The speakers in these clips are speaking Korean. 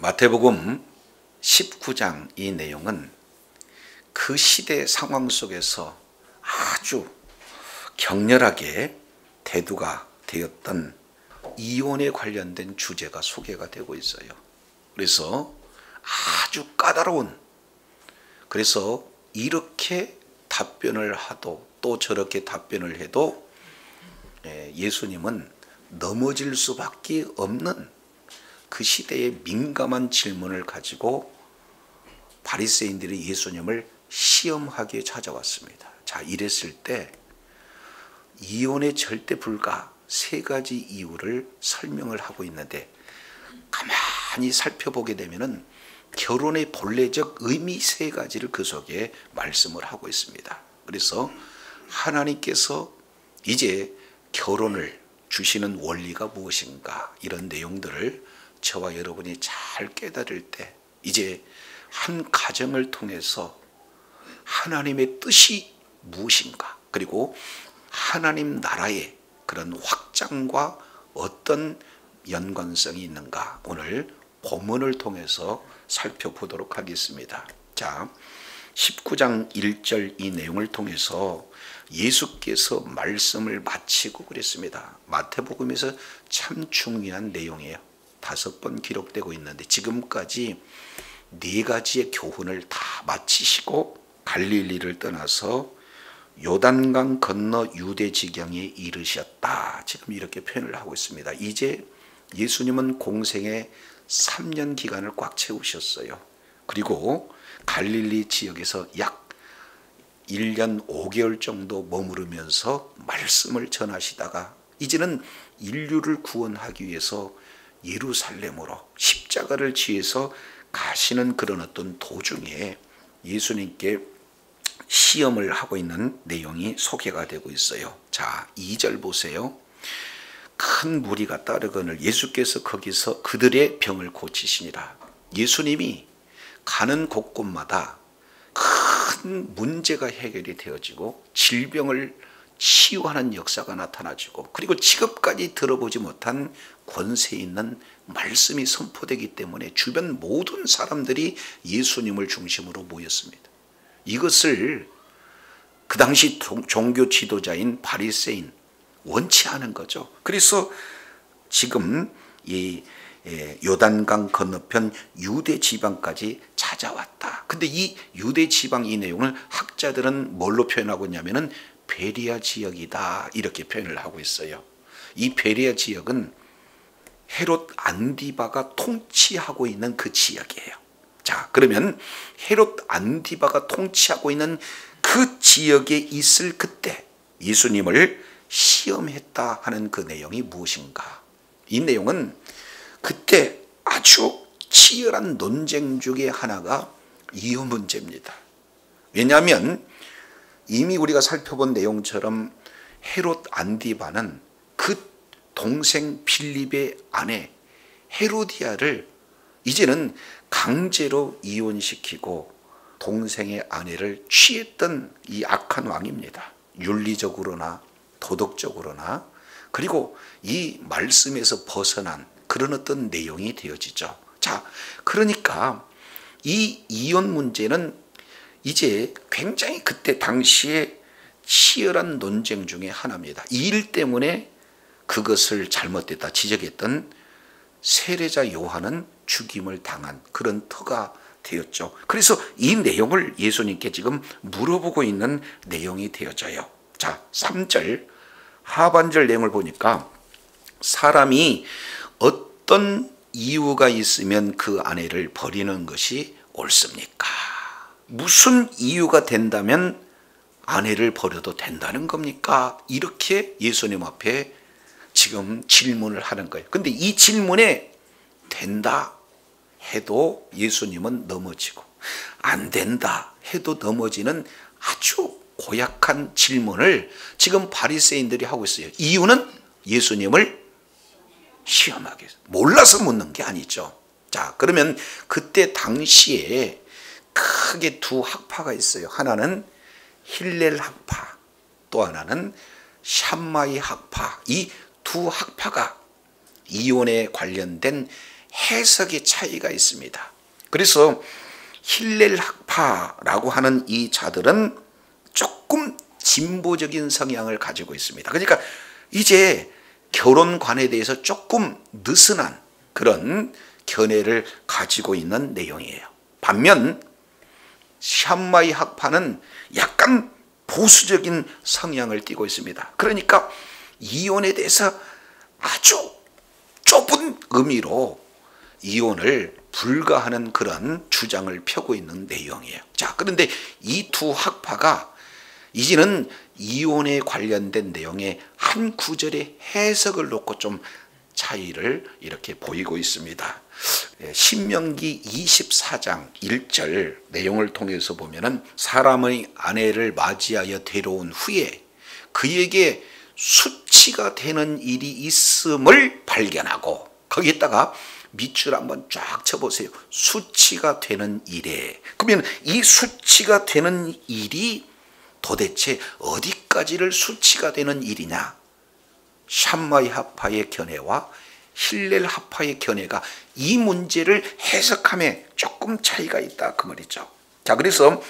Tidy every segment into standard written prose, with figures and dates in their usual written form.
마태복음 19장 이 내용은 그 시대 상황 속에서 아주 격렬하게 대두가 되었던 이혼에 관련된 주제가 소개가 되고 있어요. 그래서 아주 까다로운, 그래서 이렇게 답변을 하도 또 저렇게 답변을 해도 예수님은 넘어질 수밖에 없는 그 시대의 민감한 질문을 가지고 바리새인들이 예수님을 시험하기에 찾아왔습니다. 자, 이랬을 때 이혼의 절대 불가 세 가지 이유를 설명을 하고 있는데, 가만히 살펴보게 되면은 결혼의 본래적 의미 세 가지를 그 속에 말씀을 하고 있습니다. 그래서 하나님께서 이제 결혼을 주시는 원리가 무엇인가, 이런 내용들을 저와 여러분이 잘 깨달을 때 이제 한 가정을 통해서 하나님의 뜻이 무엇인가, 그리고 하나님 나라의 그런 확장과 어떤 연관성이 있는가, 오늘 본문을 통해서 살펴보도록 하겠습니다. 자, 19장 1절 이 내용을 통해서 예수께서 말씀을 마치고 그랬습니다. 마태복음에서 참 중요한 내용이에요. 5번 기록되고 있는데 지금까지 4가지의 교훈을 다 마치시고 갈릴리를 떠나서 요단강 건너 유대 지경에 이르셨다, 지금 이렇게 표현을 하고 있습니다. 이제 예수님은 공생의 3년 기간을 꽉 채우셨어요. 그리고 갈릴리 지역에서 약 1년 5개월 정도 머무르면서 말씀을 전하시다가 이제는 인류를 구원하기 위해서 예루살렘으로 십자가를 지해서 가시는 그런 어떤 도중에 예수님께 시험을 하고 있는 내용이 소개가 되고 있어요. 자, 2절 보세요. 큰 무리가 따르거늘 예수께서 거기서 그들의 병을 고치시니라. 예수님이 가는 곳곳마다 큰 문제가 해결이 되어지고 질병을 치유하는 역사가 나타나지고, 그리고 지금까지 들어보지 못한 권세 있는 말씀이 선포되기 때문에 주변 모든 사람들이 예수님을 중심으로 모였습니다. 이것을 그 당시 종교 지도자인 바리새인 원치 않은 거죠. 그래서 지금 이 요단강 건너편 유대 지방까지 찾아왔다. 근데 이 유대 지방 이 내용을 학자들은 뭘로 표현하고 있냐면은 베리아 지역이다, 이렇게 표현을 하고 있어요. 이 베리아 지역은 헤롯 안디바가 통치하고 있는 그 지역이에요. 자, 그러면 헤롯 안디바가 통치하고 있는 그 지역에 있을 그때 예수님을 시험했다 하는 그 내용이 무엇인가? 이 내용은 그때 아주 치열한 논쟁 중에 하나가 이혼 문제입니다. 왜냐하면 이미 우리가 살펴본 내용처럼 헤롯 안디바는 그 동생 빌립의 아내 헤로디아를 이제는 강제로 이혼시키고 동생의 아내를 취했던 이 악한 왕입니다. 윤리적으로나 도덕적으로나, 그리고 이 말씀에서 벗어난 그런 어떤 내용이 되어지죠. 자, 그러니까 이 이혼 문제는 이제 굉장히 그때 당시에 치열한 논쟁 중에 하나입니다. 이 일 때문에 그것을 잘못됐다 지적했던 세례자 요한은 죽임을 당한 그런 터가 되었죠. 그래서 이 내용을 예수님께 지금 물어보고 있는 내용이 되어져요. 자, 3절 하반절 내용을 보니까 사람이 어떤 이유가 있으면 그 아내를 버리는 것이 옳습니까? 무슨 이유가 된다면 아내를 버려도 된다는 겁니까? 이렇게 예수님 앞에 지금 질문을 하는 거예요. 근데 이 질문에 된다 해도 예수님은 넘어지고, 안 된다 해도 넘어지는 아주 고약한 질문을 지금 바리새인들이 하고 있어요. 이유는 예수님을 시험하기 위해서, 몰라서 묻는 게 아니죠. 자, 그러면 그때 당시에 크게 두 학파가 있어요. 하나는 힐렐 학파, 또 하나는 샴마이 학파. 이 두 학파가 이혼에 관련된 해석의 차이가 있습니다. 그래서 힐렐 학파라고 하는 이 자들은 조금 진보적인 성향을 가지고 있습니다. 그러니까 이제 결혼관에 대해서 조금 느슨한 그런 견해를 가지고 있는 내용이에요. 반면 샴마이 학파는 약간 보수적인 성향을 띠고 있습니다. 그러니까 이혼에 대해서 아주 좁은 의미로 이혼을 불가하는 그런 주장을 펴고 있는 내용이에요. 자, 그런데 이 두 학파가 이제는 이혼에 관련된 내용의 한 구절의 해석을 놓고 좀 차이를 이렇게 보이고 있습니다. 신명기 24장 1절 내용을 통해서 보면은 사람의 아내를 맞이하여 데려온 후에 그에게 수치가 되는 일이 있음을 발견하고, 거기에다가 밑줄 한번 쫙 쳐보세요. 수치가 되는 일에. 그러면 이 수치가 되는 일이 도대체 어디까지를 수치가 되는 일이냐? 샴마이 학파의 견해와 힐렐 학파의 견해가 이 문제를 해석함에 조금 차이가 있다 그 말이죠. 자, 그래서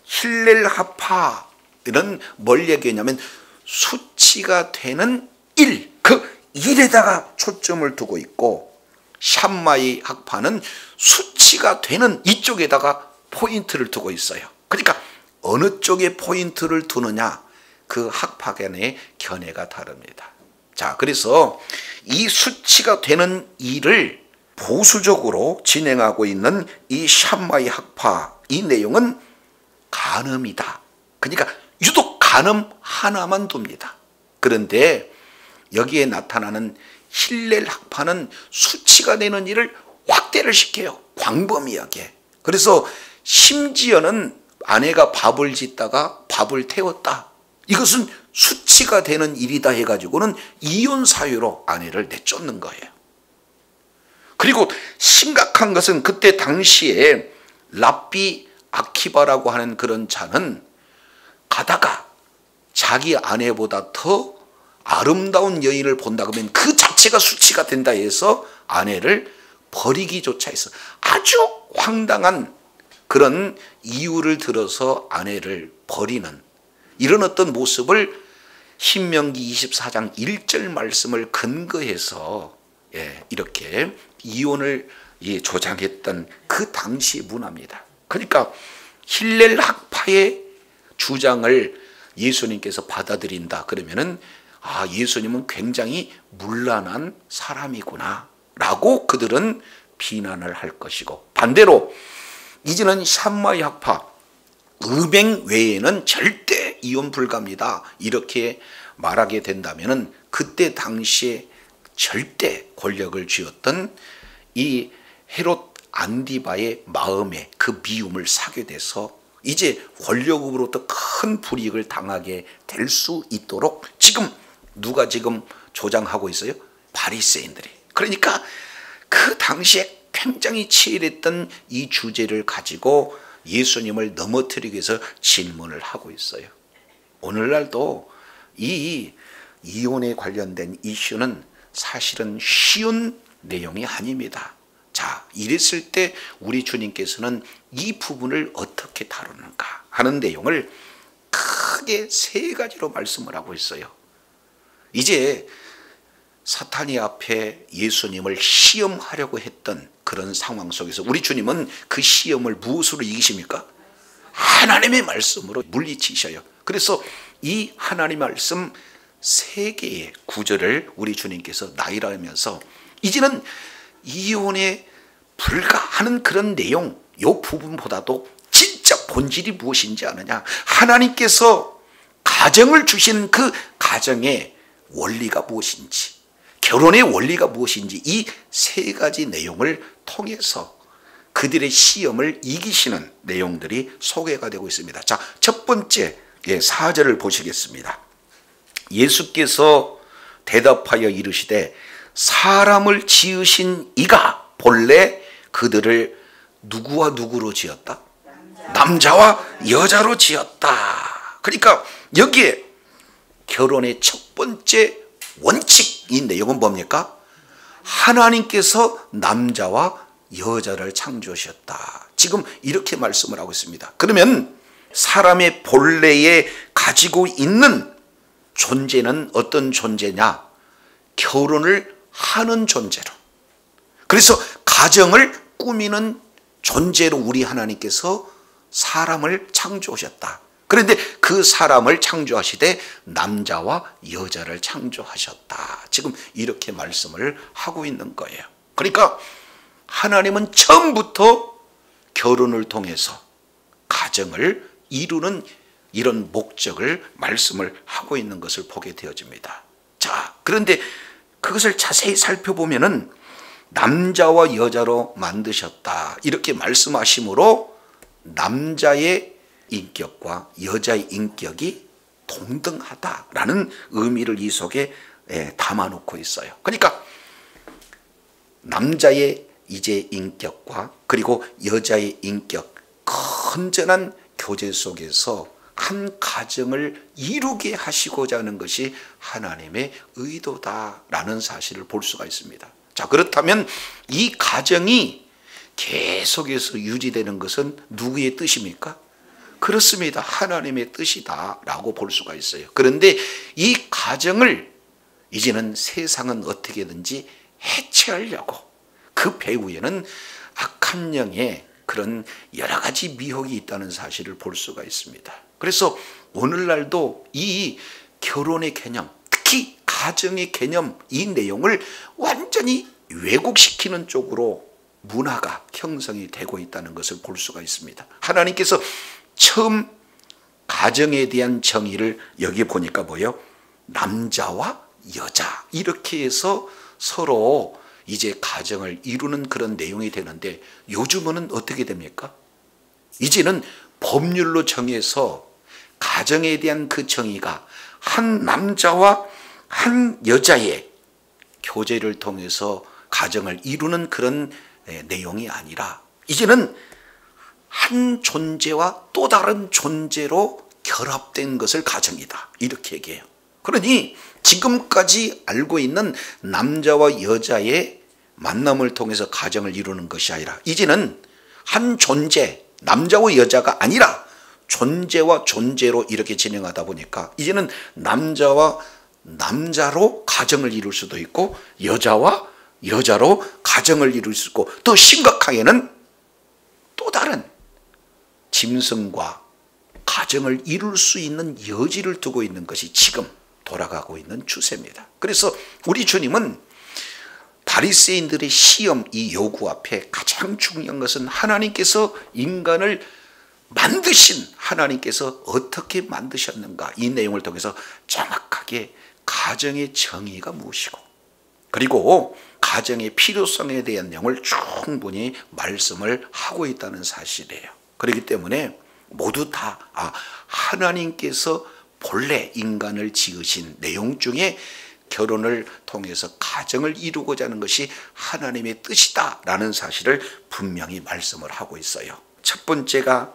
힐렐 학파는 뭘 얘기하냐면 수치가 되는 일, 그 일에다가 초점을 두고 있고, 샴마이 학파는 수치가 되는 이쪽에다가 포인트를 두고 있어요. 그러니까 어느 쪽에 포인트를 두느냐, 그 학파 간의 견해가 다릅니다. 자, 그래서 이 수치가 되는 일을 보수적으로 진행하고 있는 이 샴마이 학파, 이 내용은 간음이다. 그러니까 유독 간음 하나만 둡니다. 그런데 여기에 나타나는 힐렐 학파는 수치가 되는 일을 확대를 시켜요. 광범위하게. 그래서 심지어는 아내가 밥을 짓다가 밥을 태웠다, 이것은 수치가 되는 일이다 해가지고는 이혼 사유로 아내를 내쫓는 거예요. 그리고 심각한 것은 그때 당시에 랍비 아키바라고 하는 그런 자는 가다가 자기 아내보다 더 아름다운 여인을 본다 그러면 그 자체가 수치가 된다 해서 아내를 버리기조차 했어. 아주 황당한 그런 이유를 들어서 아내를 버리는 이런 어떤 모습을 신명기 24장 1절 말씀을 근거해서 이렇게 이혼을 조장했던 그 당시의 문화입니다. 그러니까 힐렐 학파의 주장을 예수님께서 받아들인다 그러면은 예수님은 굉장히 문란한 사람이구나 라고 그들은 비난을 할 것이고, 반대로 이제는 샴마이 학파, 음행 외에는 절대 이혼 불가입니다 이렇게 말하게 된다면은 그때 당시에 절대 권력을 쥐었던 이 헤롯 안디바의 마음에 그 미움을 사게 돼서 이제 권력으로부터 큰 불이익을 당하게 될 수 있도록 누가 지금 조장하고 있어요? 바리새인들이. 그러니까 그 당시에 굉장히 치열했던 이 주제를 가지고 예수님을 넘어뜨리기 위해서 질문을 하고 있어요. 오늘날도 이 이혼에 관련된 이슈는 사실은 쉬운 내용이 아닙니다. 자, 이랬을 때 우리 주님께서는 이 부분을 어떻게 다루는가 하는 내용을 크게 세 가지로 말씀을 하고 있어요. 이제 사탄이 앞에 예수님을 시험하려고 했던 그런 상황 속에서 우리 주님은 그 시험을 무엇으로 이기십니까? 하나님의 말씀으로 물리치셔요. 그래서 이 하나님의 말씀 세 개의 구절을 우리 주님께서 나열하면서 이제는 이혼에 불가하는 그런 내용, 이 부분보다도 진짜 본질이 무엇인지 아느냐, 하나님께서 가정을 주신 그 가정의 원리가 무엇인지, 결혼의 원리가 무엇인지, 이 세 가지 내용을 통해서 그들의 시험을 이기시는 내용들이 소개가 되고 있습니다. 자, 첫 번째 4절을 보시겠습니다. 예수께서 대답하여 이르시되 사람을 지으신 이가 본래 그들을 누구와 누구로 지었다? 남자와 여자로 지었다. 그러니까 여기에 결혼의 첫 번째 원칙, 이 내용은 뭡니까? 하나님께서 남자와 여자를 창조하셨다. 지금 이렇게 말씀을 하고 있습니다. 그러면 사람의 본래에 가지고 있는 존재는 어떤 존재냐? 결혼을 하는 존재로. 그래서 가정을 꾸미는 존재로 우리 하나님께서 사람을 창조하셨다. 그런데 그 사람을 창조하시되 남자와 여자를 창조하셨다. 지금 이렇게 말씀을 하고 있는 거예요. 그러니까 하나님은 처음부터 결혼을 통해서 가정을 이루는 이런 목적을 말씀을 하고 있는 것을 보게 되어집니다. 자, 그런데 그것을 자세히 살펴보면은 남자와 여자로 만드셨다 이렇게 말씀하심으로 남자의 인격과 여자의 인격이 동등하다라는 의미를 이 속에 담아놓고 있어요. 그러니까 남자의 이제 인격과 그리고 여자의 인격, 건전한 교제 속에서 한 가정을 이루게 하시고자 하는 것이 하나님의 의도다라는 사실을 볼 수가 있습니다. 자, 그렇다면 이 가정이 계속해서 유지되는 것은 누구의 뜻입니까? 그렇습니다. 하나님의 뜻이다라고 볼 수가 있어요. 그런데 이 가정을 이제는 세상은 어떻게든지 해체하려고 그 배후에는 악한 영의 그런 여러 가지 미혹이 있다는 사실을 볼 수가 있습니다. 그래서 오늘날도 이 결혼의 개념, 특히 가정의 개념, 이 내용을 완전히 왜곡시키는 쪽으로 문화가 형성이 되고 있다는 것을 볼 수가 있습니다. 하나님께서 처음 가정에 대한 정의를 여기 보니까 뭐예요? 남자와 여자 이렇게 해서 서로 이제 가정을 이루는 그런 내용이 되는데 요즘은 어떻게 됩니까? 이제는 법률로 정해서 가정에 대한 그 정의가 한 남자와 한 여자의 교제를 통해서 가정을 이루는 그런 내용이 아니라 이제는 한 존재와 또 다른 존재로 결합된 것을 가정이다 이렇게 얘기해요. 그러니 지금까지 알고 있는 남자와 여자의 만남을 통해서 가정을 이루는 것이 아니라 이제는 한 존재, 남자와 여자가 아니라 존재와 존재로 이렇게 진행하다 보니까 이제는 남자와 남자로 가정을 이룰 수도 있고 여자와 여자로 가정을 이룰 수 있고 더 심각하게는 또 다른 짐승과 가정을 이룰 수 있는 여지를 두고 있는 것이 지금 돌아가고 있는 추세입니다. 그래서 우리 주님은 바리새인들의 시험 이 요구 앞에 가장 중요한 것은 하나님께서 인간을 만드신 하나님께서 어떻게 만드셨는가 이 내용을 통해서 정확하게 가정의 정의가 무엇이고 그리고 가정의 필요성에 대한 내용을 충분히 말씀을 하고 있다는 사실이에요. 그렇기 때문에 모두 다 하나님께서 본래 인간을 지으신 내용 중에 결혼을 통해서 가정을 이루고자 하는 것이 하나님의 뜻이다라는 사실을 분명히 말씀을 하고 있어요. 첫 번째가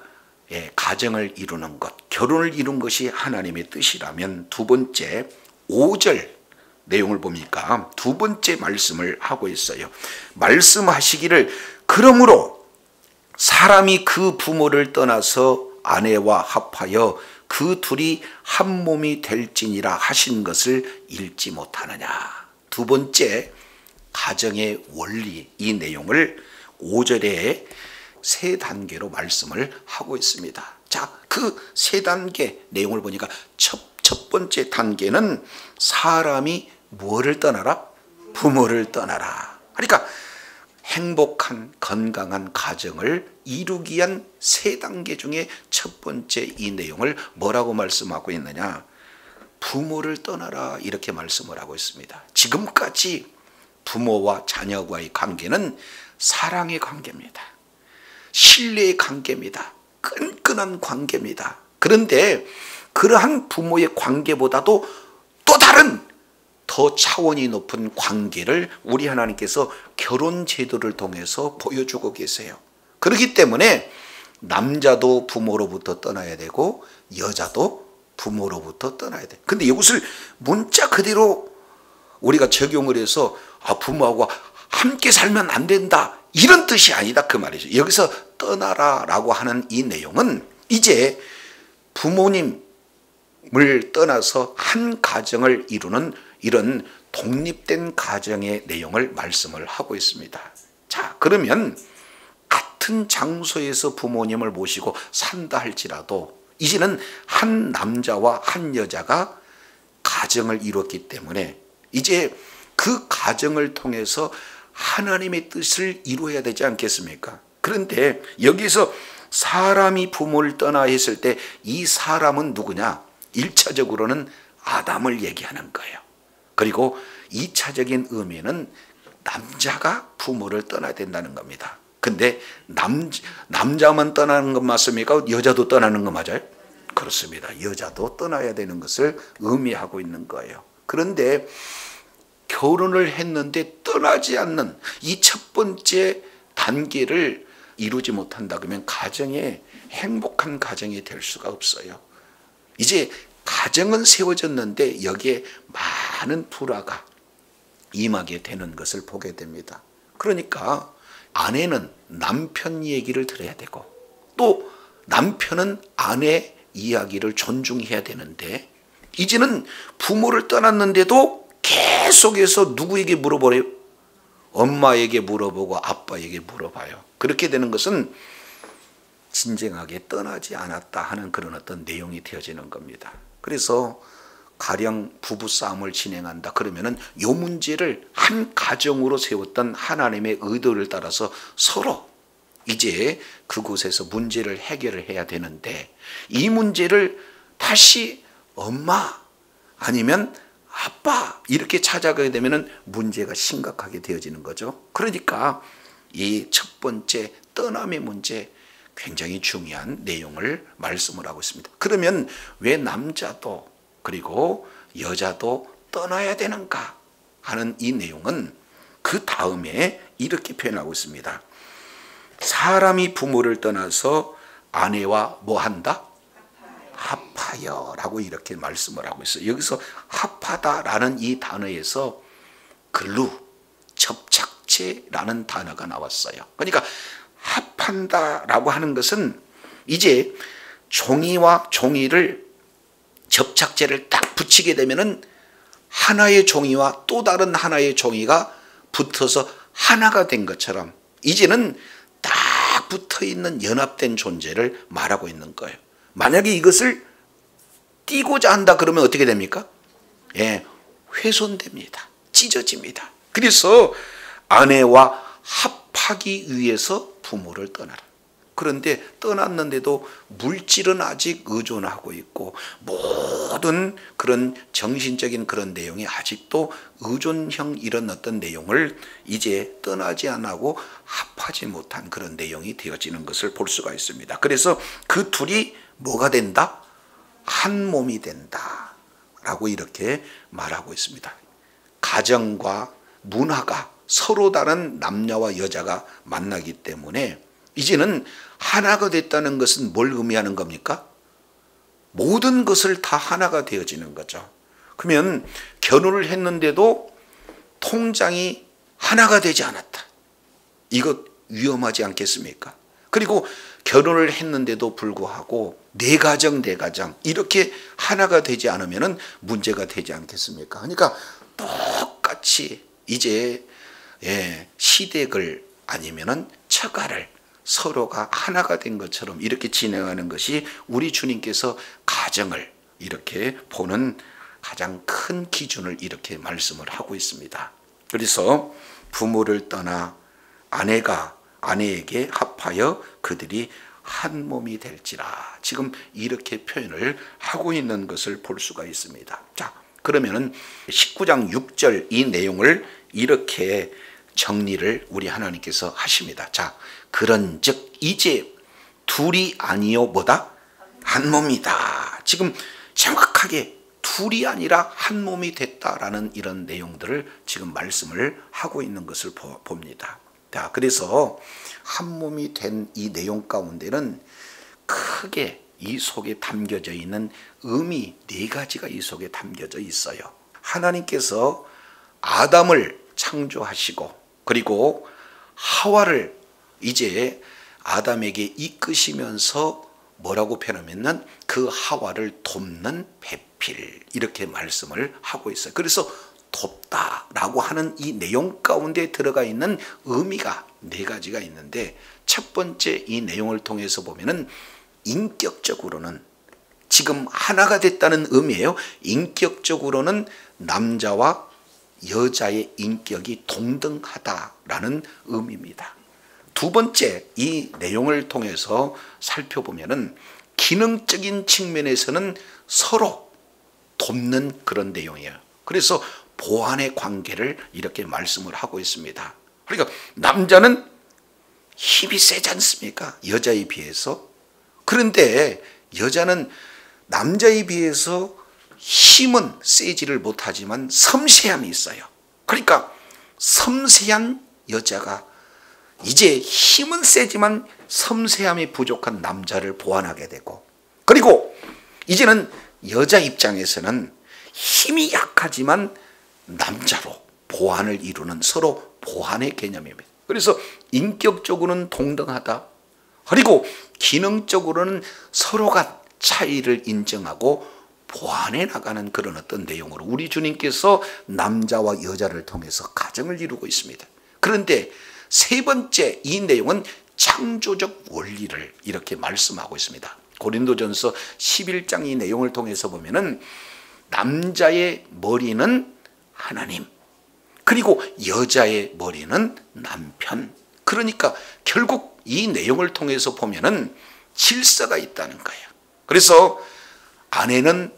가정을 이루는 것, 결혼을 이룬 것이 하나님의 뜻이라면 두 번째 5절 내용을 보니까 두 번째 말씀을 하고 있어요. 말씀하시기를 그러므로 사람이 그 부모를 떠나서 아내와 합하여 그 둘이 한 몸이 될지니라 하신 것을 읽지 못하느냐. 두 번째 가정의 원리 이 내용을 5절에 세 단계로 말씀을 하고 있습니다. 자, 그 세 단계 내용을 보니까 첫 번째 단계는 사람이 뭐를 떠나라? 부모를 떠나라. 그러니까 행복한 건강한 가정을 이루기 위한 세 단계 중에 첫 번째 이 내용을 뭐라고 말씀하고 있느냐? 부모를 떠나라 이렇게 말씀을 하고 있습니다. 지금까지 부모와 자녀와의 관계는 사랑의 관계입니다. 신뢰의 관계입니다. 끈끈한 관계입니다. 그런데 그러한 부모의 관계보다도 또 다른 더 차원이 높은 관계를 우리 하나님께서 결혼 제도를 통해서 보여주고 계세요. 그렇기 때문에 남자도 부모로부터 떠나야 되고 여자도 부모로부터 떠나야 돼. 근데 이것을 문자 그대로 우리가 적용을 해서 부모하고 함께 살면 안 된다, 이런 뜻이 아니다 그 말이죠. 여기서 떠나라라고 하는 이 내용은 이제 부모님을 떠나서 한 가정을 이루는 이런 독립된 가정의 내용을 말씀을 하고 있습니다. 자, 그러면 같은 장소에서 부모님을 모시고 산다 할지라도 이제는 한 남자와 한 여자가 가정을 이뤘기 때문에 이제 그 가정을 통해서 하나님의 뜻을 이루어야 되지 않겠습니까? 그런데 여기서 사람이 부모를 떠나 했을 때 이 사람은 누구냐? 1차적으로는 아담을 얘기하는 거예요. 그리고 2차적인 의미는 남자가 부모를 떠나야 된다는 겁니다. 근데 남자만 떠나는 것 맞습니까? 여자도 떠나는 거 맞아요? 그렇습니다. 여자도 떠나야 되는 것을 의미하고 있는 거예요. 그런데 결혼을 했는데 떠나지 않는 이 첫 번째 단계를 이루지 못한다 그러면 가정에 행복한 가정이 될 수가 없어요. 이제 가정은 세워졌는데 여기에 많은 불화가 임하게 되는 것을 보게 됩니다. 그러니까 아내는 남편 얘기를 들어야 되고 또 남편은 아내 이야기를 존중해야 되는데 이제는 부모를 떠났는데도 계속해서 누구에게 물어보래요? 엄마에게 물어보고 아빠에게 물어봐요. 그렇게 되는 것은 진정하게 떠나지 않았다 하는 그런 어떤 내용이 되어지는 겁니다. 그래서 가령 부부싸움을 진행한다 그러면은 이 문제를 한 가정으로 세웠던 하나님의 의도를 따라서 서로 이제 그곳에서 문제를 해결을 해야 되는데 이 문제를 다시 엄마 아니면 아빠 이렇게 찾아가게 되면은 문제가 심각하게 되어지는 거죠. 그러니까 이 첫 번째 떠남의 문제 굉장히 중요한 내용을 말씀을 하고 있습니다. 그러면 왜 남자도 그리고 여자도 떠나야 되는가 하는 이 내용은 그 다음에 이렇게 표현하고 있습니다. 사람이 부모를 떠나서 아내와 뭐 한다? 합하여 라고 이렇게 말씀을 하고 있어요. 여기서 합하다라는 이 단어에서 글루, 접착제라는 단어가 나왔어요. 그러니까 합한다라고 하는 것은 이제 종이와 종이를 접착제를 딱 붙이게 되면은 하나의 종이와 또 다른 하나의 종이가 붙어서 하나가 된 것처럼 이제는 딱 붙어 있는 연합된 존재를 말하고 있는 거예요. 만약에 이것을 띄고자 한다 그러면 어떻게 됩니까? 훼손됩니다. 찢어집니다. 그래서 아내와 합하기 위해서 부모를 떠나라. 그런데 떠났는데도 물질은 아직 의존하고 있고 모든 그런 정신적인 그런 내용이 아직도 의존형 이런 어떤 내용을 이제 떠나지 않고 합하지 못한 그런 내용이 되어지는 것을 볼 수가 있습니다. 그래서 그 둘이 뭐가 된다? 한 몸이 된다 라고 이렇게 말하고 있습니다. 가정과 문화가 서로 다른 남녀와 여자가 만나기 때문에 이제는 하나가 됐다는 것은 뭘 의미하는 겁니까? 모든 것을 다 하나가 되어지는 거죠. 그러면 결혼을 했는데도 통장이 하나가 되지 않았다. 이거 위험하지 않겠습니까? 그리고 결혼을 했는데도 불구하고 내 가정 이렇게 하나가 되지 않으면 문제가 되지 않겠습니까? 그러니까 똑같이 이제 시댁을 아니면은 처가를 서로가 하나가 된 것처럼 이렇게 진행하는 것이 우리 주님께서 가정을 이렇게 보는 가장 큰 기준을 이렇게 말씀을 하고 있습니다. 그래서 부모를 떠나 아내가 아내에게 합하여 그들이 한 몸이 될지라 지금 이렇게 표현을 하고 있는 것을 볼 수가 있습니다. 자, 그러면은 19장 6절 이 내용을 이렇게 정리를 우리 하나님께서 하십니다. 자, 그런즉 이제 둘이 아니요 뭐다? 한 몸이다. 지금 정확하게 둘이 아니라 한 몸이 됐다라는 이런 내용들을 지금 말씀을 하고 있는 것을 봅니다. 자, 그래서 한 몸이 된 이 내용 가운데는 크게 이 속에 담겨져 있는 의미 4가지가 이 속에 담겨져 있어요. 하나님께서 아담을 창조하시고, 그리고 하와를 이제 아담에게 이끄시면서 뭐라고 표현하면은 그 하와를 돕는 배필, 이렇게 말씀을 하고 있어요. 그래서 돕다라고 하는 이 내용 가운데 들어가 있는 의미가 네 가지가 있는데, 첫 번째 이 내용을 통해서 보면은 인격적으로는 지금 하나가 됐다는 의미예요. 인격적으로는 남자와 여자의 인격이 동등하다라는 의미입니다. 두 번째, 이 내용을 통해서 살펴보면은 기능적인 측면에서는 서로 돕는 그런 내용이에요. 그래서 보완의 관계를 이렇게 말씀을 하고 있습니다. 그러니까 남자는 힘이 세지 않습니까? 여자에 비해서. 그런데 여자는 남자에 비해서 힘은 세지를 못하지만 섬세함이 있어요. 그러니까 섬세한 여자가 이제 힘은 세지만 섬세함이 부족한 남자를 보완하게 되고, 그리고 이제는 여자 입장에서는 힘이 약하지만 남자로 보완을 이루는 서로 보완의 개념입니다. 그래서 인격적으로는 동등하다. 그리고 기능적으로는 서로가 차이를 인정하고 보완해 나가는 그런 어떤 내용으로 우리 주님께서 남자와 여자를 통해서 가정을 이루고 있습니다. 그런데 세 번째, 이 내용은 창조적 원리를 이렇게 말씀하고 있습니다. 고린도전서 11장 이 내용을 통해서 보면은 남자의 머리는 하나님, 그리고 여자의 머리는 남편. 그러니까 결국 이 내용을 통해서 보면은 질서가 있다는 거예요. 그래서 아내는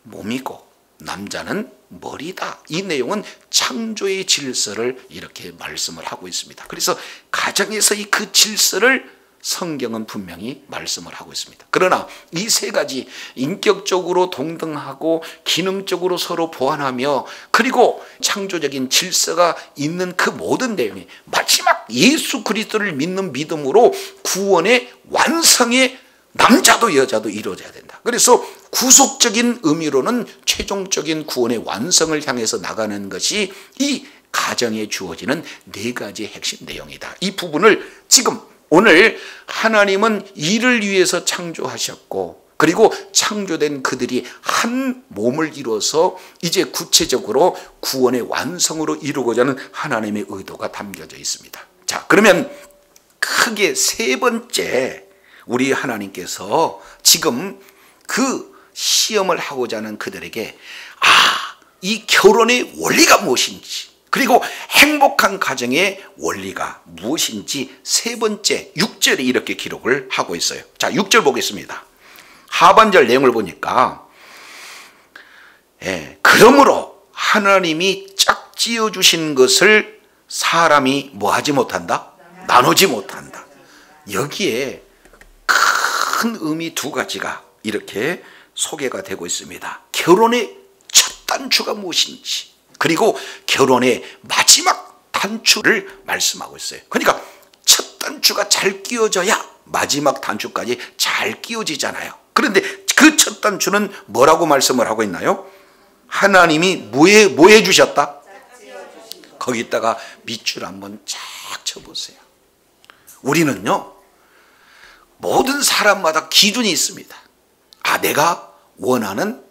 몸이고 남자는 머리다. 이 내용은 창조의 질서를 이렇게 말씀을 하고 있습니다. 그래서 가정에서의 그 질서를 성경은 분명히 말씀을 하고 있습니다. 그러나 이 세 가지, 인격적으로 동등하고 기능적으로 서로 보완하며 그리고 창조적인 질서가 있는 그 모든 내용이 마지막 예수 그리스도를 믿는 믿음으로 구원의 완성의 남자도 여자도 이루어져야 된다. 그래서 구속적인 의미로는 최종적인 구원의 완성을 향해서 나가는 것이 이 가정에 주어지는 네 가지 핵심 내용이다. 이 부분을 지금 오늘 하나님은 이를 위해서 창조하셨고, 그리고 창조된 그들이 한 몸을 이루어서 이제 구체적으로 구원의 완성으로 이루고자 하는 하나님의 의도가 담겨져 있습니다. 자, 그러면 크게 세 번째, 우리 하나님께서 지금 그 시험을 하고자 하는 그들에게 이 결혼의 원리가 무엇인지, 그리고 행복한 가정의 원리가 무엇인지 세 번째 6절에 이렇게 기록을 하고 있어요. 자, 6절 보겠습니다. 하반절 내용을 보니까 그러므로 하나님이 짝지어 주신 것을 사람이 뭐하지 못한다? 나누지 못한다. 여기에 큰 의미 두 가지가 이렇게 소개가 되고 있습니다. 결혼의 첫 단추가 무엇인지, 그리고 결혼의 마지막 단추를 말씀하고 있어요. 그러니까 첫 단추가 잘 끼워져야 마지막 단추까지 잘 끼워지잖아요. 그런데 그 첫 단추는 뭐라고 말씀을 하고 있나요? 하나님이 뭐 해주셨다? 거기다가 밑줄 한번 쫙 쳐보세요. 우리는요, 모든 사람마다 기준이 있습니다. 내가 원하는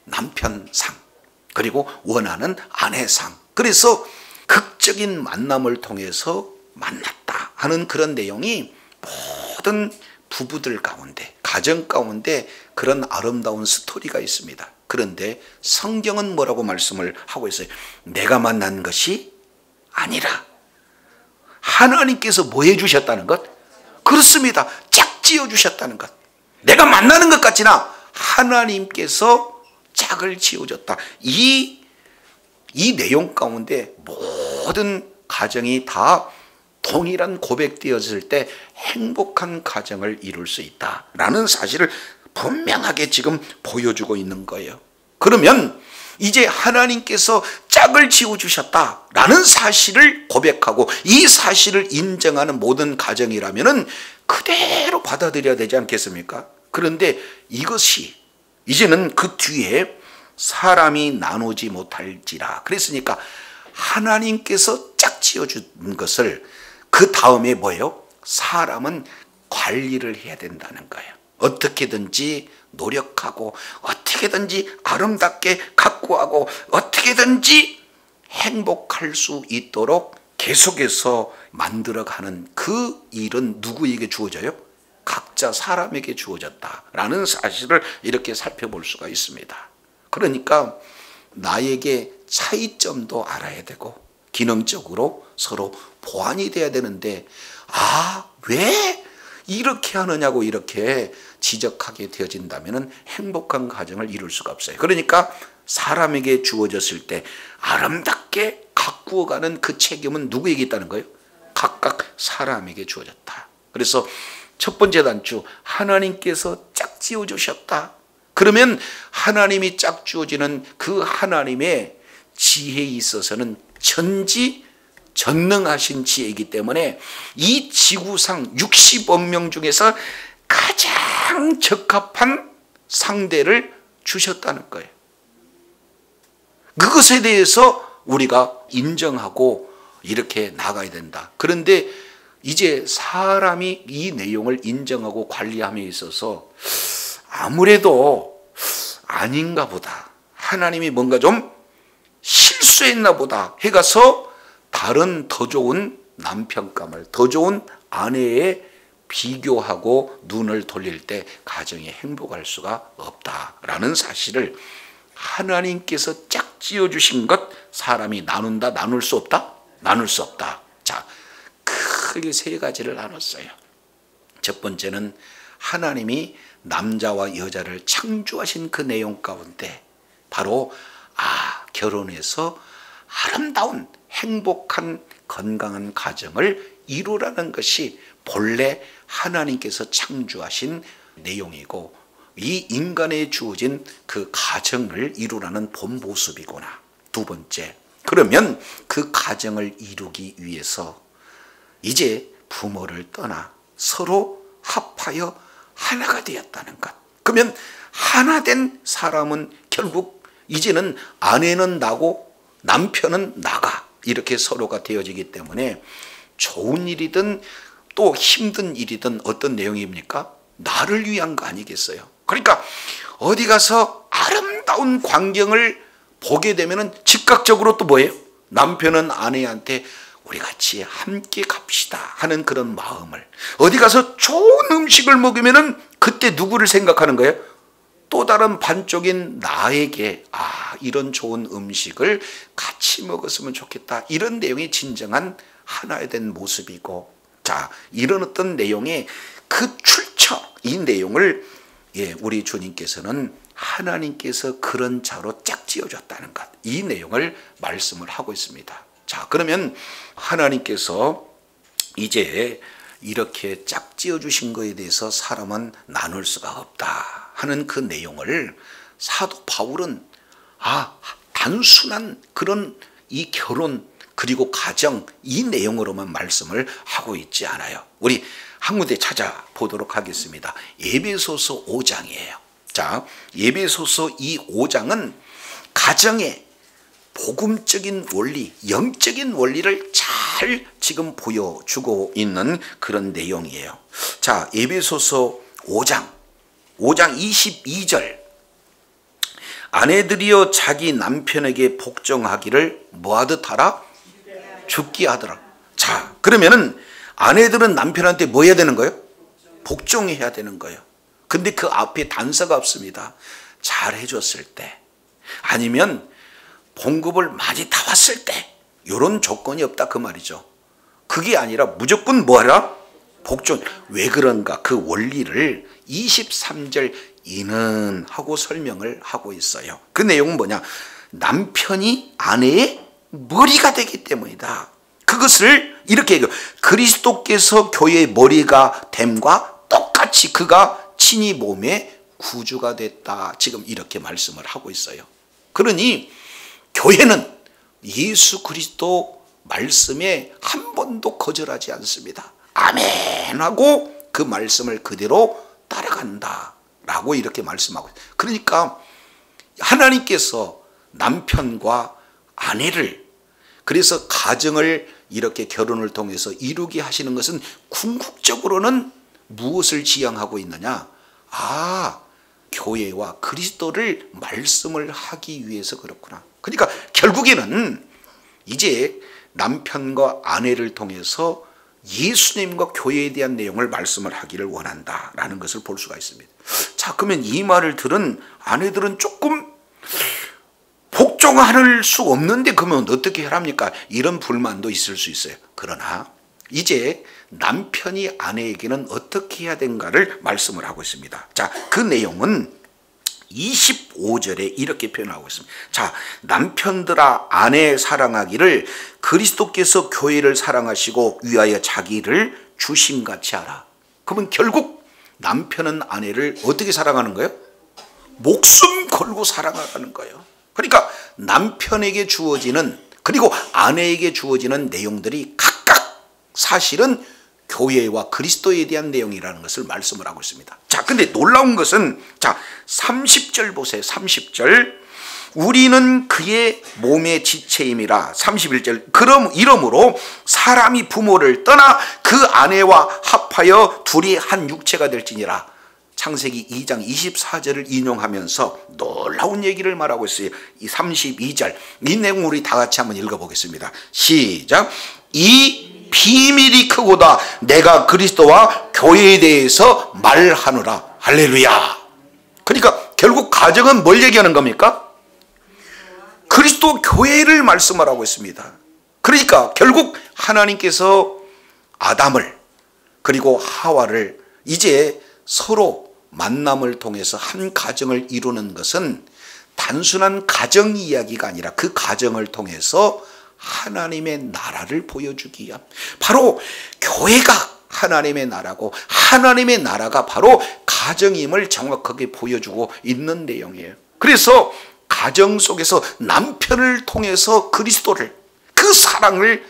남편상, 그리고 원하는 아내상. 그래서 극적인 만남을 통해서 만났다 하는 그런 내용이 모든 부부들 가운데, 가정 가운데 그런 아름다운 스토리가 있습니다. 그런데 성경은 뭐라고 말씀을 하고 있어요? 내가 만난 것이 아니라 하나님께서 뭐 해주셨다는 것? 그렇습니다. 짝지어 주셨다는 것. 내가 만나는 것 같지나 하나님께서 짝을 지어줬다. 이 내용 가운데 모든 가정이 다 동일한 고백되었을 때 행복한 가정을 이룰 수 있다라는 사실을 분명하게 지금 보여주고 있는 거예요. 그러면 이제 하나님께서 짝을 지어주셨다라는 사실을 고백하고 이 사실을 인정하는 모든 가정이라면은 그대로 받아들여야 되지 않겠습니까? 그런데 이것이 이제는 그 뒤에 사람이 나누지 못할지라 그랬으니까 하나님께서 짝지어 준 것을 그 다음에 뭐예요? 사람은 관리를 해야 된다는 거예요. 어떻게든지 노력하고 어떻게든지 아름답게 가꾸하고 어떻게든지 행복할 수 있도록 계속해서 만들어가는 그 일은 누구에게 주어져요? 각자 사람에게 주어졌다라는 사실을 이렇게 살펴볼 수가 있습니다. 그러니까 나에게 차이점도 알아야 되고 기능적으로 서로 보완이 돼야 되는데 왜 이렇게 하느냐고 이렇게 지적하게 되어진다면 행복한 가정을 이룰 수가 없어요. 그러니까 사람에게 주어졌을 때 아름답게 가꾸어가는 그 책임은 누구에게 있다는 거예요? 각각 사람에게 주어졌다. 그래서 첫 번째 단추, 하나님께서 짝지어 주셨다. 그러면 하나님이 짝지어지는 그 하나님의 지혜에 있어서는 전지전능하신 지혜이기 때문에 이 지구상 60억 명 중에서 가장 적합한 상대를 주셨다는 거예요. 그것에 대해서 우리가 인정하고 이렇게 나가야 된다. 그런데 이제 사람이 이 내용을 인정하고 관리함에 있어서 아무래도 아닌가 보다, 하나님이 뭔가 좀 실수했나 보다 해가서 다른 더 좋은 남편감을, 더 좋은 아내에 비교하고 눈을 돌릴 때 가정이 행복할 수가 없다라는 사실을, 하나님께서 짝지어 주신 것 사람이 나눈다, 나눌 수 없다? 나눌 수 없다. 자, 크게 세 가지를 나눴어요. 첫 번째는 하나님이 남자와 여자를 창조하신 그 내용 가운데 바로 결혼해서 아름다운 행복한 건강한 가정을 이루라는 것이 본래 하나님께서 창조하신 내용이고, 이 인간에 주어진 그 가정을 이루라는 본 모습이구나. 두 번째, 그러면 그 가정을 이루기 위해서 이제 부모를 떠나 서로 합하여 하나가 되었다는 것. 그러면 하나 된 사람은 결국 이제는 아내는 나고 남편은 나가, 이렇게 서로가 되어지기 때문에 좋은 일이든 또 힘든 일이든 어떤 내용입니까? 나를 위한 거 아니겠어요? 그러니까 어디 가서 아름다운 광경을 보게 되면은 즉각적으로 또 뭐예요? 남편은 아내한테 우리 같이 함께 갑시다 하는 그런 마음을, 어디 가서 좋은 음식을 먹으면은 그때 누구를 생각하는 거예요? 또 다른 반쪽인 나에게 이런 좋은 음식을 같이 먹었으면 좋겠다, 이런 내용이 진정한 하나에 된 모습이고, 자, 이런 어떤 내용의 그 출처, 이 내용을 우리 주님께서는 하나님께서 그런 자로 짝지어줬다는 것, 이 내용을 말씀을 하고 있습니다. 자, 그러면 하나님께서 이제 이렇게 짝지어 주신 것에 대해서 사람은 나눌 수가 없다 하는 그 내용을 사도 바울은 단순한 그런 이 결혼 그리고 가정, 이 내용으로만 말씀을 하고 있지 않아요. 우리 한 군데 찾아보도록 하겠습니다. 에베소서 5장이에요. 자, 에베소서 이 5장은 가정의 복음적인 원리, 영적인 원리를 잘 지금 보여주고 있는 그런 내용이에요. 자, 에베소서 5장 22절. 아내들이여 자기 남편에게 복종하기를 뭐하듯 하라? 죽게 하더라. 자, 그러면은 아내들은 남편한테 뭐 해야 되는 거예요? 복종해야 되는 거예요. 근데 그 앞에 단서가 없습니다. 잘 해줬을 때, 아니면 봉급을 많이 다 왔을 때, 이런 조건이 없다 그 말이죠. 그게 아니라 무조건 뭐하라? 복종. 왜 그런가? 그 원리를 23절 이는 하고 설명을 하고 있어요. 그 내용은 뭐냐? 남편이 아내의 머리가 되기 때문이다. 그것을 이렇게 얘기해요. 그리스도께서 교회의 머리가 됨과 똑같이 그가 친히 몸의 구주가 됐다. 지금 이렇게 말씀을 하고 있어요. 그러니 교회는 예수 그리스도 말씀에 한 번도 거절하지 않습니다. 아멘 하고 그 말씀을 그대로 따라간다 라고 이렇게 말씀하고 있어요. 그러니까 하나님께서 남편과 아내를 그래서 가정을 이렇게 결혼을 통해서 이루게 하시는 것은 궁극적으로는 무엇을 지향하고 있느냐? 교회와 그리스도를 말씀을 하기 위해서 그렇구나. 그러니까 결국에는 이제 남편과 아내를 통해서 예수님과 교회에 대한 내용을 말씀을 하기를 원한다라는 것을 볼 수가 있습니다. 자, 그러면 이 말을 들은 아내들은 조금 복종할 수 없는데 그러면 어떻게 하랍니까? 이런 불만도 있을 수 있어요. 그러나 이제 남편이 아내에게는 어떻게 해야 되는가를 말씀을 하고 있습니다. 자, 그 내용은 25절에 이렇게 표현하고 있습니다. 자, 남편들아 아내 사랑하기를 그리스도께서 교회를 사랑하시고 위하여 자기를 주심같이 하라. 그러면 결국 남편은 아내를 어떻게 사랑하는 거예요? 목숨 걸고 사랑하는 거예요. 그러니까 남편에게 주어지는 그리고 아내에게 주어지는 내용들이 각각 사실은 교회와 그리스도에 대한 내용이라는 것을 말씀을 하고 있습니다. 자, 근데 놀라운 것은 자, 30절 보세요. 30절. 우리는 그의 몸의 지체임이라. 31절. 그럼 이러므로 사람이 부모를 떠나 그 아내와 합하여 둘이 한 육체가 될지니라. 창세기 2장 24절을 인용하면서 놀라운 얘기를 말하고 있어요. 이 32절. 이 내용 우리 다 같이 한번 읽어보겠습니다. 시작. 이 비밀이 크고다 내가 그리스도와 교회에 대해서 말하노라. 할렐루야. 그러니까 결국 가정은 뭘 얘기하는 겁니까? 그리스도 교회를 말씀하라고 했습니다. 그러니까 결국 하나님께서 아담을 그리고 하와를 이제 서로 만남을 통해서 한 가정을 이루는 것은 단순한 가정 이야기가 아니라 그 가정을 통해서 하나님의 나라를 보여주기 위한 바로 교회가 하나님의 나라고 하나님의 나라가 바로 가정임을 정확하게 보여주고 있는 내용이에요. 그래서 가정 속에서 남편을 통해서 그리스도를 그 사랑을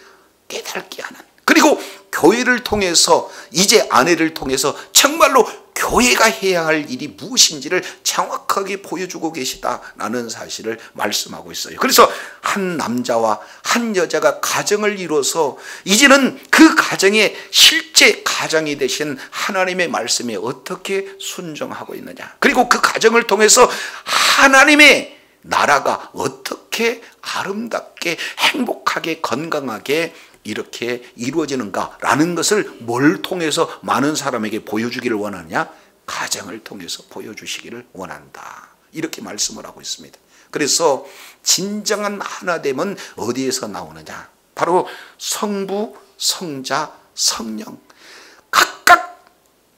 깨닫게 하는 그리고 교회를 통해서 이제 아내를 통해서 정말로 교회가 해야 할 일이 무엇인지를 정확하게 보여주고 계시다라는 사실을 말씀하고 있어요. 그래서 한 남자와 한 여자가 가정을 이루어서 이제는 그 가정의 실제 가장이 되신 하나님의 말씀에 어떻게 순종하고 있느냐. 그리고 그 가정을 통해서 하나님의 나라가 어떻게 아름답게 행복하게 건강하게 이렇게 이루어지는가라는 것을 뭘 통해서 많은 사람에게 보여주기를 원하냐? 가정을 통해서 보여주시기를 원한다. 이렇게 말씀을 하고 있습니다. 그래서 진정한 하나됨은 어디에서 나오느냐? 바로 성부, 성자, 성령 각각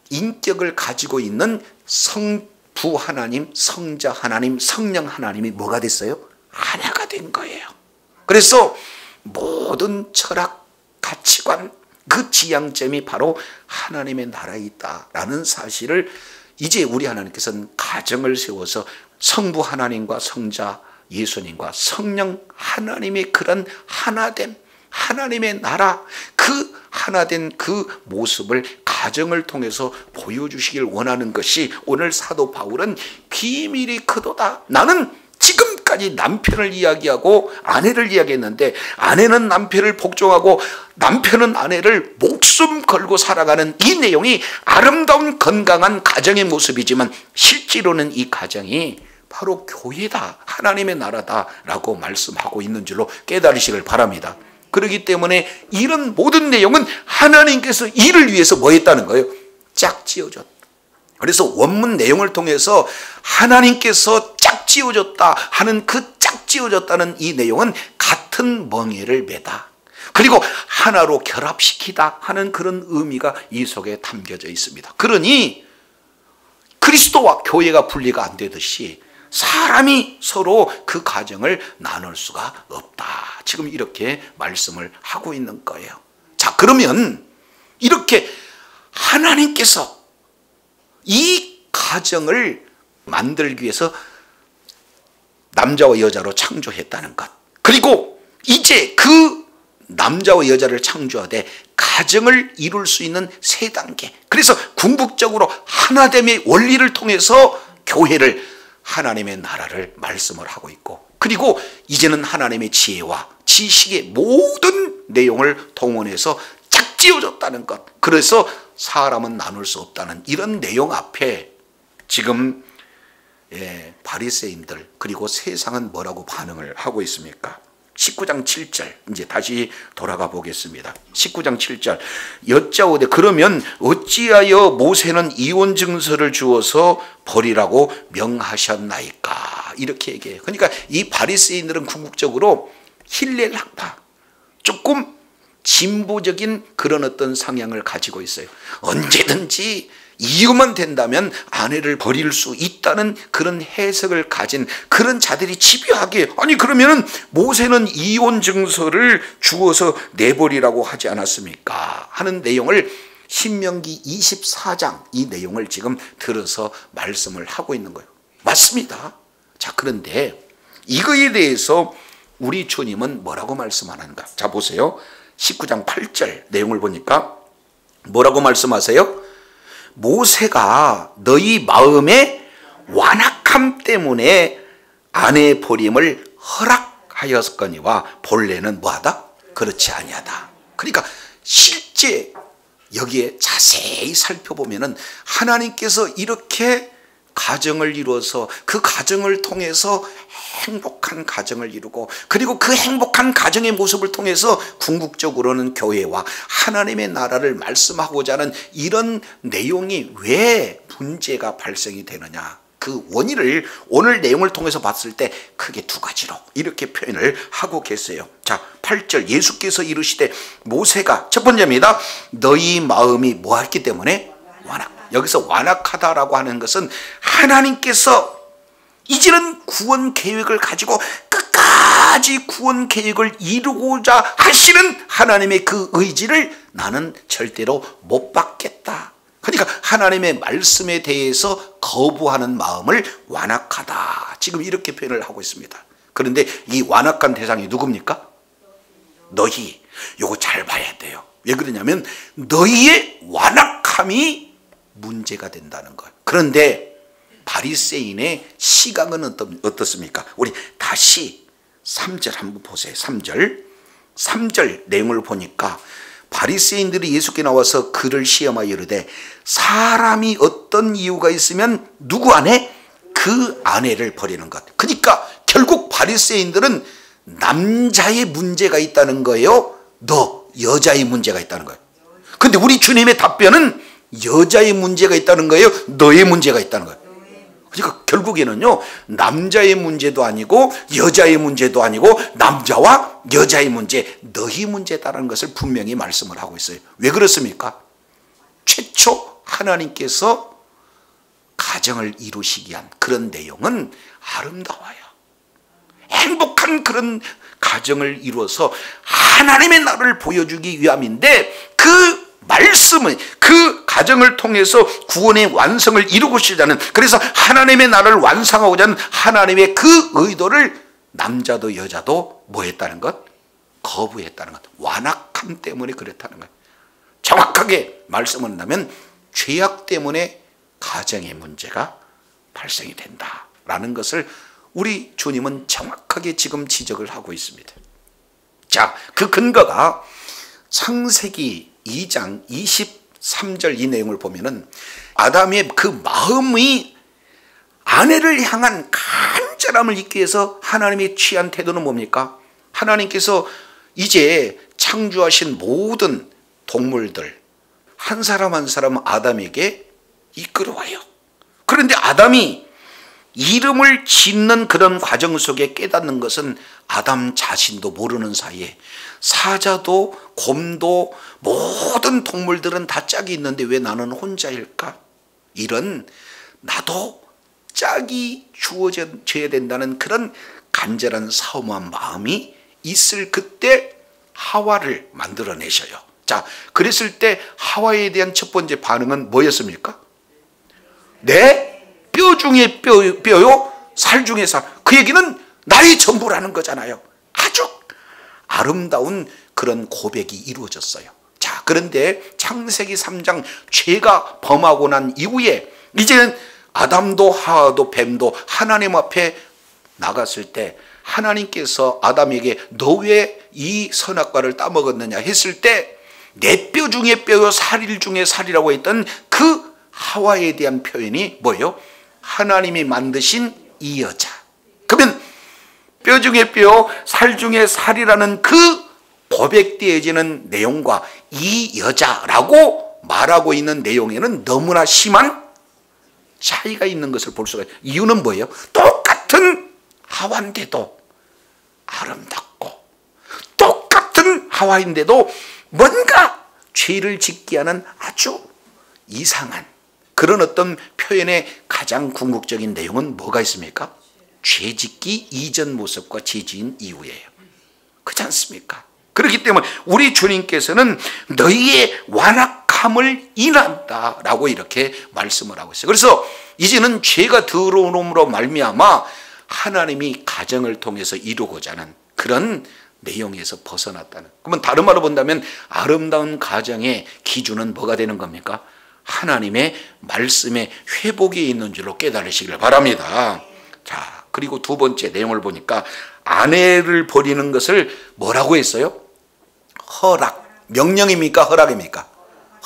인격을 가지고 있는 성부 하나님, 성자 하나님, 성령 하나님이 뭐가 됐어요? 하나가 된 거예요. 그래서 모든 철학, 가치관, 그 지향점이 바로 하나님의 나라에 있다라는 사실을 이제 우리 하나님께서는 가정을 세워서 성부 하나님과 성자 예수님과 성령 하나님의 그런 하나됨, 하나님의 나라, 그 하나된 그 모습을 가정을 통해서 보여주시길 원하는 것이 오늘 사도 바울은 비밀이 크도다. 나는 지금까지 남편을 이야기하고 아내를 이야기했는데 아내는 남편을 복종하고 남편은 아내를 목숨 걸고 살아가는 이 내용이 아름다운 건강한 가정의 모습이지만 실제로는 이 가정이 바로 교회다, 하나님의 나라다라고 말씀하고 있는 줄로 깨달으시길 바랍니다. 그렇기 때문에 이런 모든 내용은 하나님께서 이를 위해서 뭐 했다는 거예요? 짝지어줬다. 그래서 원문 내용을 통해서 하나님께서 짝지어줬다 하는 그 짝지어줬다는 이 내용은 같은 멍에를 매다. 그리고 하나로 결합시키다 하는 그런 의미가 이 속에 담겨져 있습니다. 그러니 그리스도와 교회가 분리가 안 되듯이 사람이 서로 그 가정을 나눌 수가 없다. 지금 이렇게 말씀을 하고 있는 거예요. 자, 그러면 이렇게 하나님께서 이 가정을 만들기 위해서 남자와 여자로 창조했다는 것, 그리고 이제 그 남자와 여자를 창조하되 가정을 이룰 수 있는 세 단계, 그래서 궁극적으로 하나됨의 원리를 통해서 교회를 하나님의 나라를 말씀을 하고 있고, 그리고 이제는 하나님의 지혜와 지식의 모든 내용을 동원해서 짝지어줬다는 것. 그래서 사람은 나눌 수 없다는 이런 내용 앞에 지금 바리새인들 그리고 세상은 뭐라고 반응을 하고 있습니까? 19장 7절 이제 다시 돌아가 보겠습니다. 19장 7절 여짜오되 그러면 어찌하여 모세는 이혼 증서를 주어서 버리라고 명하셨나이까? 이렇게 얘기해요. 그러니까 이 바리새인들은 궁극적으로 힐렐 학파, 조금 진보적인 그런 어떤 성향을 가지고 있어요. 언제든지 이유만 된다면 아내를 버릴 수 있다는 그런 해석을 가진 그런 자들이 집요하게, 아니 그러면은 모세는 이혼 증서를 주어서 내버리라고 하지 않았습니까? 하는 내용을 신명기 24장 이 내용을 지금 들어서 말씀을 하고 있는 거예요. 맞습니다. 자, 그런데 이거에 대해서 우리 주님은 뭐라고 말씀하는가? 자, 보세요. 19장 8절 내용을 보니까 뭐라고 말씀하세요? 모세가 너희 마음의 완악함 때문에 아내 버림을 허락하였거니와 본래는 뭐하다? 그렇지 아니하다. 그러니까 실제 여기에 자세히 살펴보면은 하나님께서 이렇게 가정을 이루어서 그 가정을 통해서 행복한 가정을 이루고, 그리고 그 행복한 가정의 모습을 통해서 궁극적으로는 교회와 하나님의 나라를 말씀하고자 하는 이런 내용이 왜 문제가 발생이 되느냐, 그 원인을 오늘 내용을 통해서 봤을 때 크게 두 가지로 이렇게 표현을 하고 계세요. 자, 8절 예수께서 이르시되 모세가 첫 번째입니다. 너희 마음이 뭐했기 때문에? 완악. 여기서 완악하다라고 하는 것은 하나님께서 이제는 구원 계획을 가지고 끝까지 구원 계획을 이루고자 하시는 하나님의 그 의지를 나는 절대로 못 받겠다. 그러니까 하나님의 말씀에 대해서 거부하는 마음을 완악하다. 지금 이렇게 표현을 하고 있습니다. 그런데 이 완악한 대상이 누굽니까? 너희. 요거 잘 봐야 돼요. 왜 그러냐면 너희의 완악함이 문제가 된다는 거예요. 그런데 바리새인의 시각은 어떻습니까? 우리 다시 3절 한번 보세요. 3절 내용을 보니까 바리새인들이 예수께 나와서 그를 시험하여 이르되 사람이 어떤 이유가 있으면 누구 아내? 그 아내를 버리는 것. 그러니까 결국 바리새인들은 남자의 문제가 있다는 거예요? 너 여자의 문제가 있다는 거예요? 근데 우리 주님의 답변은 여자의 문제가 있다는 거예요? 너의 문제가 있다는 거예요? 그러니까 결국에는요, 남자의 문제도 아니고 여자의 문제도 아니고 남자와 여자의 문제, 너희 문제다라는 것을 분명히 말씀을 하고 있어요. 왜 그렇습니까? 최초 하나님께서 가정을 이루시기 위한 그런 내용은 아름다워요. 행복한 그런 가정을 이루어서 하나님의 나라를 보여주기 위함인데, 그 말씀은 그 가정을 통해서 구원의 완성을 이루고자 하는, 그래서 하나님의 나라를 완성하고자 하는 하나님의 그 의도를 남자도 여자도 뭐 했다는 것? 거부했다는 것. 완악함 때문에 그랬다는 것. 정확하게 말씀을 한다면 죄악 때문에 가정의 문제가 발생이 된다라는 것을 우리 주님은 정확하게 지금 지적을 하고 있습니다. 자, 그 근거가 창세기 2장 23절 이 내용을 보면은 아담의 그 마음이 아내를 향한 간절함을 잊기 위해서 하나님이 취한 태도는 뭡니까? 하나님께서 이제 창조하신 모든 동물들 한 사람 한 사람 아담에게 이끌어와요. 그런데 아담이 이름을 짓는 그런 과정 속에 깨닫는 것은 아담 자신도 모르는 사이에 사자도 곰도 모든 동물들은 다 짝이 있는데 왜 나는 혼자일까? 이런 나도 짝이 주어져야 된다는 그런 간절한 사모한 마음이 있을 그때 하와를 만들어내셔요. 자, 그랬을 때 하와에 대한 첫 번째 반응은 뭐였습니까? 내 뼈 중에 뼈요, 살 중에 살. 그 얘기는 나의 전부라는 거잖아요. 아주 아름다운 그런 고백이 이루어졌어요. 자, 그런데 창세기 3장 죄가 범하고 난 이후에 이제는 아담도 하와도 뱀도 하나님 앞에 나갔을 때 하나님께서 아담에게 너 왜 이 선악과를 따먹었느냐 했을 때 내 뼈 중에 뼈요 살일 중에 살이라고 했던 그 하와에 대한 표현이 뭐예요? 하나님이 만드신 이 여자. 그러면 뼈 중에 뼈, 살 중에 살이라는 그 고백되어지는 내용과 이 여자라고 말하고 있는 내용에는 너무나 심한 차이가 있는 것을 볼 수가 있어요. 이유는 뭐예요? 똑같은 하와인데도 아름답고 똑같은 하와인데도 뭔가 죄를 짓게 하는 아주 이상한 그런 어떤 표현의 가장 궁극적인 내용은 뭐가 있습니까? 죄 짓기 이전 모습과 죄 지은 이후예요. 그렇지 않습니까? 그렇기 때문에 우리 주님께서는 너희의 완악함을 인한다 라고 이렇게 말씀을 하고 있어요. 그래서 이제는 죄가 들어옴으로 말미암아 하나님이 가정을 통해서 이루고자 하는 그런 내용에서 벗어났다는. 그러면 다른 말로 본다면 아름다운 가정의 기준은 뭐가 되는 겁니까? 하나님의 말씀의 회복이 있는 줄로 깨달으시길 바랍니다. 자, 그리고 두 번째 내용을 보니까 아내를 버리는 것을 뭐라고 했어요? 허락. 명령입니까? 허락입니까?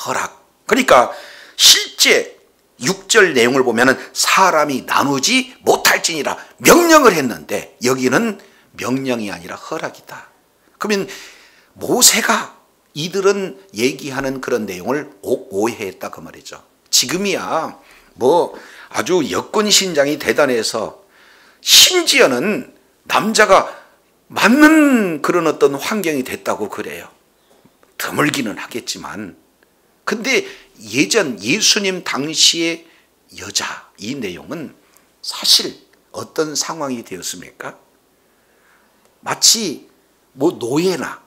허락. 그러니까 실제 6절 내용을 보면은 사람이 나누지 못할지니라 명령을 했는데 여기는 명령이 아니라 허락이다. 그러면 모세가 이들은 얘기하는 그런 내용을 오해했다 그 말이죠. 지금이야 뭐 아주 여권 신장이 대단해서 심지어는 남자가 맞는 그런 어떤 환경이 됐다고 그래요. 드물기는 하겠지만 근데 예전 예수님 당시의 여자 이 내용은 사실 어떤 상황이 되었습니까? 마치 뭐 노예나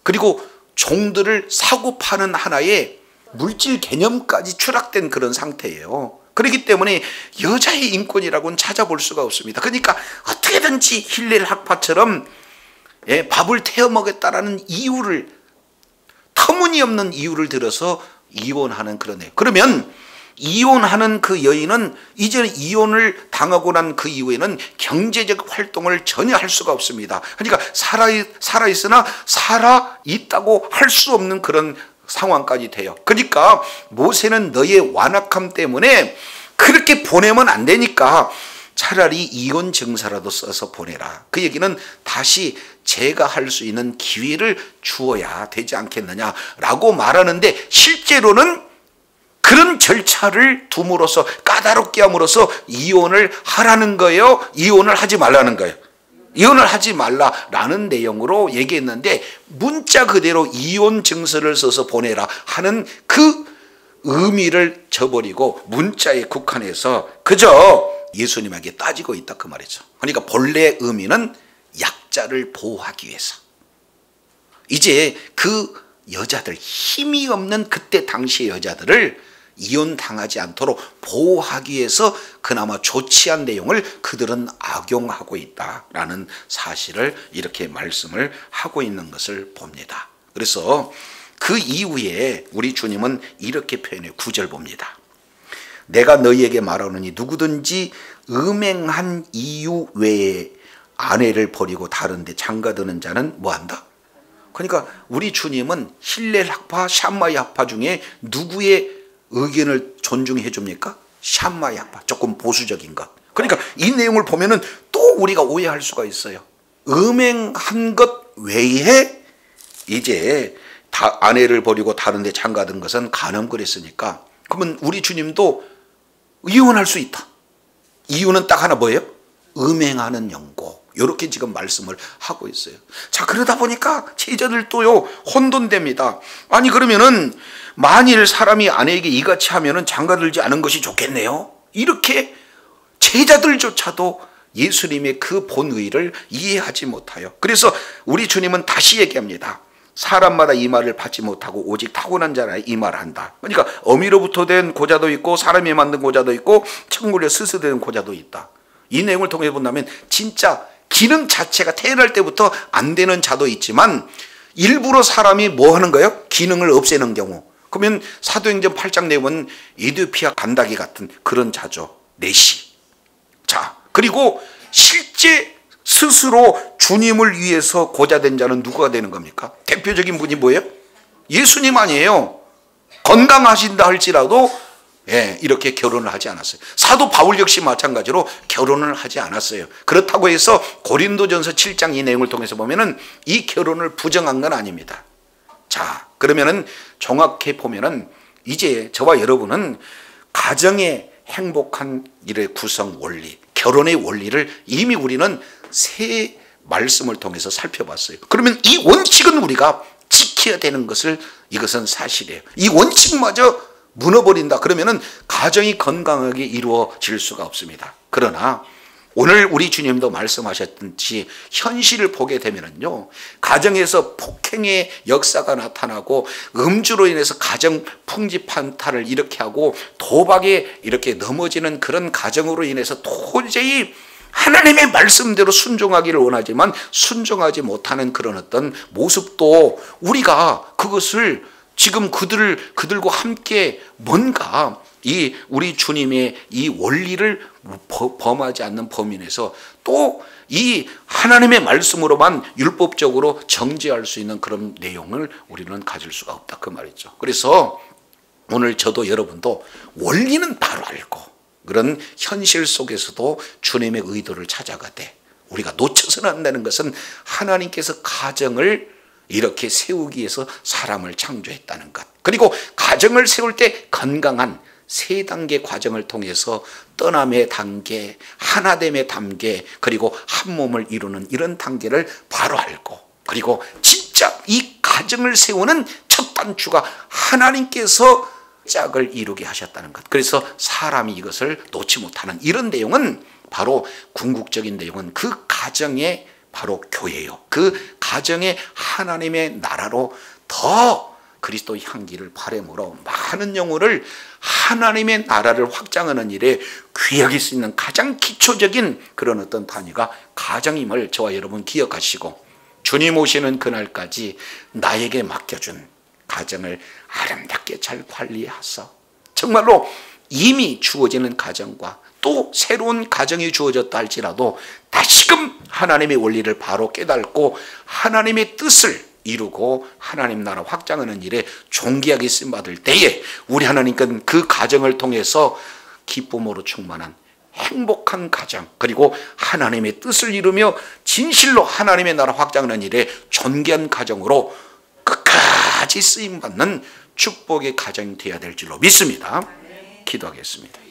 그리고 종들을 사고 파는 하나의 물질 개념까지 추락된 그런 상태예요. 그렇기 때문에 여자의 인권이라고는 찾아볼 수가 없습니다. 그러니까 어떻게든지 힐렐 학파처럼 밥을 태워 먹였다라는 이유를 터무니없는 이유를 들어서 이혼하는 그런 애. 그러면 이혼하는 그 여인은 이제 이혼을 당하고 난 그 이후에는 경제적 활동을 전혀 할 수가 없습니다. 그러니까 살아있으나 살아있다고 할 수 없는 그런 상황까지 돼요. 그러니까 모세는 너의 완악함 때문에 그렇게 보내면 안 되니까 차라리 이혼 증서라도 써서 보내라. 그 얘기는 다시 제가 할 수 있는 기회를 주어야 되지 않겠느냐라고 말하는데 실제로는 그런 절차를 둠으로써 까다롭게 함으로써 이혼을 하라는 거예요? 이혼을 하지 말라는 거예요? 이혼을 하지 말라라는 내용으로 얘기했는데 문자 그대로 이혼 증서를 써서 보내라 하는 그 의미를 저버리고 문자에 국한해서 그저 예수님에게 따지고 있다 그 말이죠. 그러니까 본래 의미는 약자를 보호하기 위해서. 이제 그 여자들 힘이 없는 그때 당시의 여자들을 이혼당하지 않도록 보호하기 위해서 그나마 조치한 내용을 그들은 악용하고 있다라는 사실을 이렇게 말씀을 하고 있는 것을 봅니다. 그래서 그 이후에 우리 주님은 이렇게 표현해요. 9절 봅니다. 내가 너희에게 말하노니 누구든지 음행한 이유 외에 아내를 버리고 다른 데 장가드는 자는 뭐한다? 그러니까 우리 주님은 힐렐 학파, 샴마이 학파 중에 누구의 의견을 존중해 줍니까? 샴마이 학파, 조금 보수적인 것. 그러니까 이 내용을 보면은 또 우리가 오해할 수가 있어요. 음행한 것 외에 이제 아내를 버리고 다른 데 장가든 것은 간음거렸으니까 그러면 우리 주님도 이혼할 수 있다. 이유는 딱 하나 뭐예요? 음행하는 영고. 이렇게 지금 말씀을 하고 있어요. 자, 그러다 보니까 제자들도요 혼돈됩니다. 아니 그러면은 만일 사람이 아내에게 이같이 하면은 장가들지 않은 것이 좋겠네요. 이렇게 제자들조차도 예수님의 그 본의를 이해하지 못하여. 그래서 우리 주님은 다시 얘기합니다. 사람마다 이 말을 받지 못하고 오직 타고난 자라 이 말을 한다. 그러니까 어미로부터 된 고자도 있고 사람이 만든 고자도 있고 천국에 스스된 고자도 있다. 이 내용을 통해 본다면 진짜 기능 자체가 태어날 때부터 안 되는 자도 있지만 일부러 사람이 뭐 하는 거예요? 기능을 없애는 경우. 그러면 사도행전 8장 내용은 에디오피아 간다기 같은 그런 자죠. 내시. 자, 그리고 실제 스스로 주님을 위해서 고자된 자는 누가 되는 겁니까? 대표적인 분이 뭐예요? 예수님 아니에요. 건강하신다 할지라도 이렇게 결혼을 하지 않았어요. 사도 바울 역시 마찬가지로 결혼을 하지 않았어요. 그렇다고 해서 고린도전서 7장 이 내용을 통해서 보면은 이 결혼을 부정한 건 아닙니다. 자, 그러면은 정확히 보면은 이제 저와 여러분은 가정의 행복한 일의 구성 원리, 결혼의 원리를 이미 우리는 새 말씀을 통해서 살펴봤어요. 그러면 이 원칙은 우리가 지켜야 되는 것을, 이것은 사실이에요. 이 원칙마저 무너버린다 그러면은 가정이 건강하게 이루어질 수가 없습니다. 그러나 오늘 우리 주님도 말씀하셨듯이 현실을 보게 되면은요, 가정에서 폭행의 역사가 나타나고 음주로 인해서 가정 풍지판탈을 이렇게 하고 도박에 이렇게 넘어지는 그런 가정으로 인해서 도저히 하나님의 말씀대로 순종하기를 원하지만 순종하지 못하는 그런 어떤 모습도 우리가 그것을 지금 그들과 함께 뭔가 이 우리 주님의 이 원리를 범하지 않는 범위 내에서 또 이 하나님의 말씀으로만 율법적으로 정죄할 수 있는 그런 내용을 우리는 가질 수가 없다 그 말이죠. 그래서 오늘 저도 여러분도 원리는 바로 알고 그런 현실 속에서도 주님의 의도를 찾아가되 우리가 놓쳐서는 안 되는 것은 하나님께서 가정을 이렇게 세우기 위해서 사람을 창조했다는 것, 그리고 가정을 세울 때 건강한 세 단계 과정을 통해서 떠남의 단계, 하나됨의 단계, 그리고 한 몸을 이루는 이런 단계를 바로 알고, 그리고 진짜 이 가정을 세우는 첫 단추가 하나님께서 짝을 이루게 하셨다는 것. 그래서 사람이 이것을 놓지 못하는 이런 내용은 바로 궁극적인 내용은 그 가정의 바로 교회요. 그 가정의 하나님의 나라로 더 그리스도의 향기를 바람으로 많은 영혼을 하나님의 나라를 확장하는 일에 귀하게 수 있는 가장 기초적인 그런 어떤 단위가 가정임을 저와 여러분 기억하시고 주님 오시는 그날까지 나에게 맡겨준 가정을 아름답게 잘 관리하사 정말로 이미 주어지는 가정과 또 새로운 가정이 주어졌다 할지라도 다시금 하나님의 원리를 바로 깨닫고 하나님의 뜻을 이루고 하나님 나라 확장하는 일에 존귀하게 쓰임받을 때에 우리 하나님께는 그 가정을 통해서 기쁨으로 충만한 행복한 가정, 그리고 하나님의 뜻을 이루며 진실로 하나님의 나라 확장하는 일에 존귀한 가정으로 끝까지 쓰임받는 축복의 가정이 되어야 될 줄로 믿습니다. 기도하겠습니다.